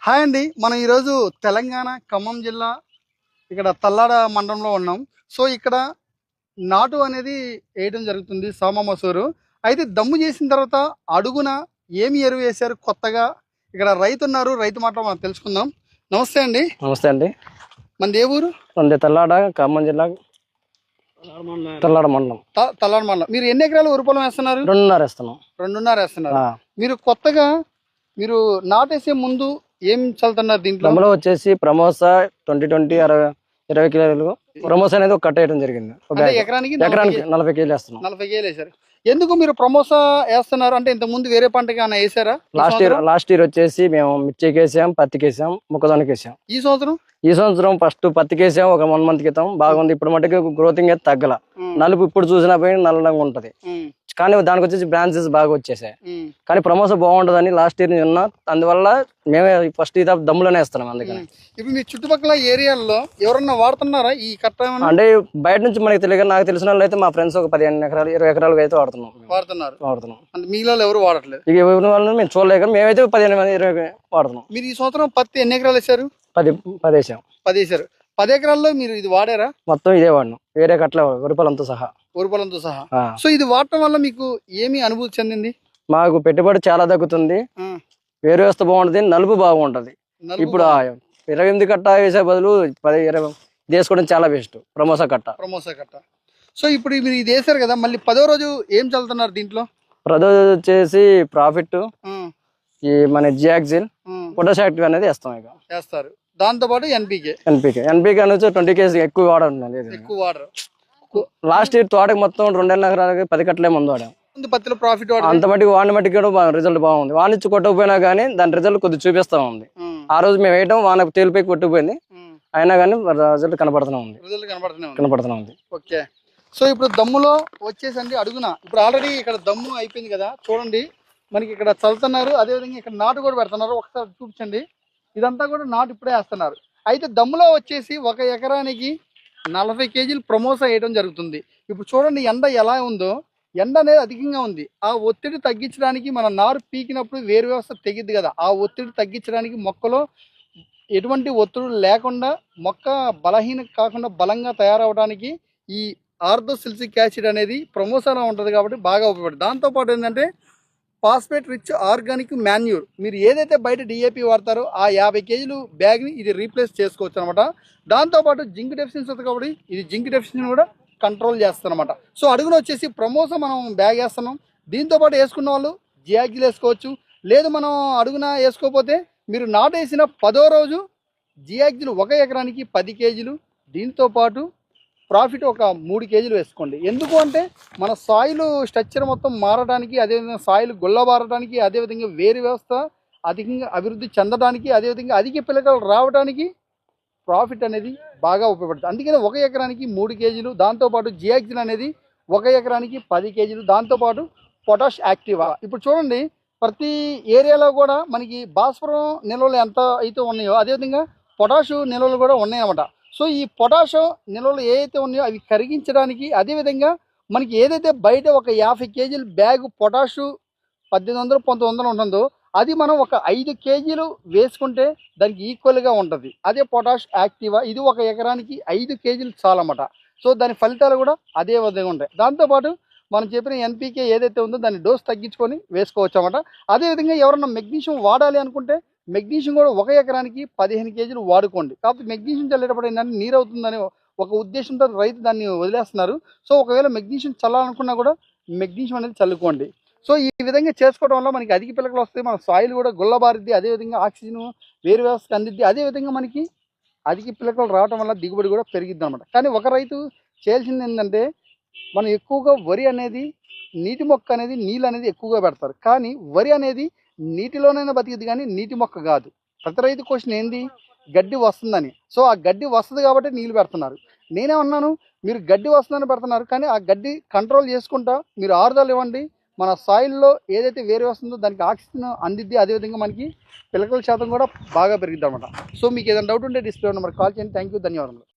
Hi అండి. మనం ఈరోజు తెలంగాణ ఖమ్మం జిల్లా ఇక్కడ తల్లాడ మండలంలో ఉన్నాం. సో ఇక్కడ నాటు అనేది వేయడం జరుగుతుంది సోమ మసూరు. అయితే దమ్ము చేసిన తర్వాత అడుగున ఏమి ఎరువు వేశారు కొత్తగా? ఇక్కడ రైతు ఉన్నారు, రైతు మాట మనం తెలుసుకుందాం. నమస్తే అండి. నమస్తే అండి. మనది ఏ ఊరు? మనది తల్లాడ, ఖమ్మం జిల్లా తల్లాడ మండలం. తల్లాడ మండలం. మీరు ఎన్ని ఎకరాలు వరి పొలం వేస్తున్నారు? 2.5 వేస్తున్నాం. 2.5 వేస్తున్నారు. మీరు కొత్తగా మీరు నాటేసే ముందు ఏం చల్లుతున్నారు దీంట్లో? దమ్ములో వచ్చేసి ప్రమోసా 2020 20 కిలోలు ప్రమోసా అనేది ఒక కట్ట వేయడం జరిగింది. ఎకరానికి 40 కేజీలు వేస్తున్నాం. 40 కేజీలు వేసారు. ఎందుకు మీరు ప్రమోసా వేస్తున్నారు? అంటే ఇంత ముందు వేరే పంటకి ఏమైనా వేసారా? లాస్ట్ ఇయర్ వచ్చేసి మేము మిర్చికి వేసాం, పత్తికి వేసాం, మొక్కజొన్నకి వేసాం. ఈ సంవత్సరం ఫస్ట్ పత్తికి వేసాం ఒక 1 మంత్ క్రితం. బాగుంది. ఇప్పుడు మటుకు గ్రోతింగ్ అయితే తగ్గల. నలుపు ఇప్పుడు చూసినా పోయి నల్లగా ఉంటది, కానీ దానికి వచ్చేసి బ్రాంచెస్ బాగా వచ్చేసాయి. కానీ ప్రమోసా బాగుంటదని లాస్ట్ ఇయర్ ఉన్నా, అందువల్ల మేమే ఫస్ట్ ఇది దమ్ములోనే వేస్తున్నాం. అందుకని ఇప్పుడు మీ చుట్టుపక్కల ఏరియాల్లో ఎవరన్నా వాడుతున్నారా ఈ కట్ట? అంటే బయట నుంచి మనకి తెలియదు. నాకు తెలిసిన వాళ్ళు అయితే మా ఫ్రెండ్స్ ఒక 15 ఎకరాలు 20 ఎకరాలు అయితే వాడుతున్నాం. మీలో ఎవరు వాడట్లేదు? ఇక ఎవరి వాళ్ళని మేము చూడలేక మేమైతే 15 మంది 20 వాడుతున్నాం. మీరు ఈ సంవత్సరం పత్తి ఎన్ని ఎకరాలు వేసారు? 10 వేసాం. 10 వేసారు. 10 ఎకరాల్లో మీరు ఇది వాడారా? మొత్తం ఇదే వాడినాం, వేరే కట్ల వరిపొలంతో సహా. సో ఇది వాడటం వల్ల మీకు ఏమి అనుభూతి చెందింది? మాకు పెట్టుబడి చాలా తగ్గుతుంది, వేరు వ్యవస్థ బాగుంటది, నలుపు బాగుంటది. ఇప్పుడు 28 కట్ట వేసే బదులు 10 20 వేసుకోవడం చాలా బెస్ట్. ప్రమోసా కట్ట. సో ఇప్పుడు మీరు ఇది వేసారు కదా, మళ్ళీ 10వ రోజు ఏం చల్లుతున్నారు దీంట్లో? వచ్చేసి ప్రాఫిట్, ఈ మన జియాక్సిల్, పొటాష్ యాక్టివ్ అనేది వేస్తారు. దాంతో పాటు ఎన్పికే అనేది 20 కేజీ ఎక్కువ వాడరు. లాస్ట్ ఇయర్ తోటకి మొత్తం 2.5 ఎకరాలకి 10 కట్టలే ముందు వాడాం. పత్తిలో ప్రాఫిట్ అంత మట్టికి వాడిన మట్టికి కూడా రిజల్ట్ బాగుంది. వానిచ్చి కొట్టకపోయినా కానీ దాని రిజల్ట్ కొద్దిగా చూపిస్తా ఉంది. ఆ రోజు మేము వేయటం వానకు తేలిపోయి కొట్టుకుపోయింది, అయినా కానీ రిజల్ట్ కనపడుతూనే ఉంది. ఓకే. సో ఇప్పుడు దమ్ములో వచ్చేసండి అడుగున ఇప్పుడు ఆల్రెడీ ఇక్కడ దమ్ము అయిపోయింది కదా, చూడండి మనకి ఇక్కడ చల్లుతున్నారు. అదేవిధంగా ఇక్కడ నాటు కూడా పెడుతున్నారు. ఒకసారి చూపించండి. ఇదంతా కూడా నాటు ఇప్పుడే వేస్తున్నారు. అయితే దమ్ములో వచ్చేసి 1 ఎకరానికి 40 కేజీలు ప్రమోసా వేయడం జరుగుతుంది. ఇప్పుడు చూడండి ఎండ ఎలా ఉందో. ఎండ అనేది అధికంగా ఉంది. ఆ ఒత్తిడి తగ్గించడానికి మన నారు పీకినప్పుడు వేరు వ్యవస్థ తెగిద్ది కదా, ఆ ఒత్తిడి తగ్గించడానికి మొక్కలో ఎటువంటి ఒత్తిడి లేకుండా మొక్క బలహీన కాకుండా బలంగా తయారవడానికి ఈ ఆర్థోసిల్సిక్ యాసిడ్ అనేది ప్రమోసాలో ఉంటుంది కాబట్టి బాగా ఉపయోగపడుతుంది. దాంతోపాటు ఏంటంటే ఫాస్ఫేట్ రిచ్ ఆర్గానిక్ మాన్యూర్. మీరు ఏదైతే బయట డిఏపి వాడతారో ఆ 50 కేజీలు బ్యాగ్ని ఇది రీప్లేస్ చేసుకోవచ్చు అనమాట. దాంతోపాటు జింక్ డెఫిషియన్సీ ఉంది కాబట్టి ఇది జింక్ డెఫిషియన్సీ కూడా కంట్రోల్ చేస్తుంది అనమాట. సో అడుగున వచ్చేసి ప్రమోసా మనం బ్యాగ్ వేస్తున్నాం. దీంతోపాటు వేసుకున్న వాళ్ళు జియాగిల్ వేసుకోవచ్చు. లేదు మనం అడుగున వేసుకోకపోతే మీరు నాటేసిన 10వ రోజు జియాగిల్ 1 ఎకరానికి 10 కేజీలు, దీంతోపాటు ప్రాఫిట్ ఒక 3 కేజీలు వేసుకోండి. ఎందుకు అంటే మన సాయిల్ స్ట్రక్చర్ మొత్తం మారడానికి, అదేవిధంగా సాయిల్ గుల్లబారడానికి, అదేవిధంగా వేరు వ్యవస్థ అధికంగా అభివృద్ధి చెందడానికి, అదేవిధంగా అధిక పిల్లకలు రావడానికి ప్రాఫిట్ అనేది బాగా ఉపయోగపడుతుంది. అందుకని 1 ఎకరానికి 3 కేజీలు, దాంతోపాటు జియాక్సిన్ అనేది 1 ఎకరానికి 10 కేజీలు, దాంతోపాటు పొటాష్ యాక్టివా. ఇప్పుడు చూడండి ప్రతి ఏరియాలో కూడా మనకి భాస్వరం నిల్వలు ఎంత అయితే ఉన్నాయో అదేవిధంగా పొటాషు నిల్వలు కూడా ఉన్నాయన్నమాట. సో ఈ పొటాషు నిల్వలు ఏవైతే ఉన్నాయో అవి కరిగించడానికి, అదేవిధంగా మనకి ఏదైతే బయట ఒక 50 కేజీల బ్యాగ్ పొటాషు 1800-1900 ఉంటుందో అది మనం ఒక 5 కేజీలు వేసుకుంటే దానికి ఈక్వల్గా ఉంటుంది. అదే పొటాష్ యాక్టివా. ఇది 1 ఎకరానికి 5 కేజీలు చాలన్నమాట. సో దాని ఫలితాలు కూడా అదే విధంగా ఉంటాయి. దాంతోపాటు మనం చెప్పిన ఎన్పికే ఏదైతే ఉందో దాన్ని డోస్ తగ్గించుకొని వేసుకోవచ్చు అన్నమాట. అదేవిధంగా ఎవరన్నా మెగ్నీషియం వాడాలి అనుకుంటే మెగ్నీషియం కూడా 1 ఎకరానికి 15 కేజీలు వాడుకోండి. కాకపోతే మెగ్నీషియం చల్లేటప్పుడు ఏంటంటే నీరు అవుతుందని ఒక ఉద్దేశంతో రైతు దాన్ని వదిలేస్తున్నారు. సో ఒకవేళ మెగ్నీషియం చల్లాలనుకున్నా కూడా మెగ్నీషియం అనేది చల్లుకోండి. సో ఈ విధంగా చేసుకోవడం వల్ల మనకి అధిక పిల్లకలు వస్తాయి, మన సాయిల్ కూడా గుల్లబారిద్ది, అదేవిధంగా ఆక్సిజన్ వేరు వ్యవస్థకు అందిద్ది, అదేవిధంగా మనకి అధిక పిల్లకలు రావడం వల్ల దిగుబడి కూడా పెరిగిద్ది అనమాట. కానీ ఒక రైతు చేయాల్సింది ఏంటంటే మనం ఎక్కువగా వరి అనేది నీటి మొక్క అనేది నీళ్ళు అనేది ఎక్కువగా పెడతారు. కానీ వరి అనేది నీటిలోనైనా బతికిద్ది కానీ నీటి మొక్క కాదు. ప్రతి రైతు క్వశ్చన్ ఏంది, గడ్డి వస్తుందని. సో ఆ గడ్డి వస్తుంది కాబట్టి నీళ్ళు పెడుతున్నారు. నేనేమన్నాను, మీరు గడ్డి వస్తుందని పెడుతున్నారు కానీ ఆ గడ్డి కంట్రోల్ చేసుకుంటా మీరు ఆరుదలు ఇవ్వండి. మన సాయిల్లో ఏదైతే వేరే వస్తుందో దానికి ఆక్సిజన్ అందిద్ది, అదేవిధంగా మనకి పిల్లకల శాతం కూడా బాగా పెరిగిద్ది అనమాట. సో మీకు ఏదైనా డౌట్ ఉంటే డిస్ప్లే నెంబర్ కాల్ చేయండి. థ్యాంక్ యూ, ధన్యవాదాలు.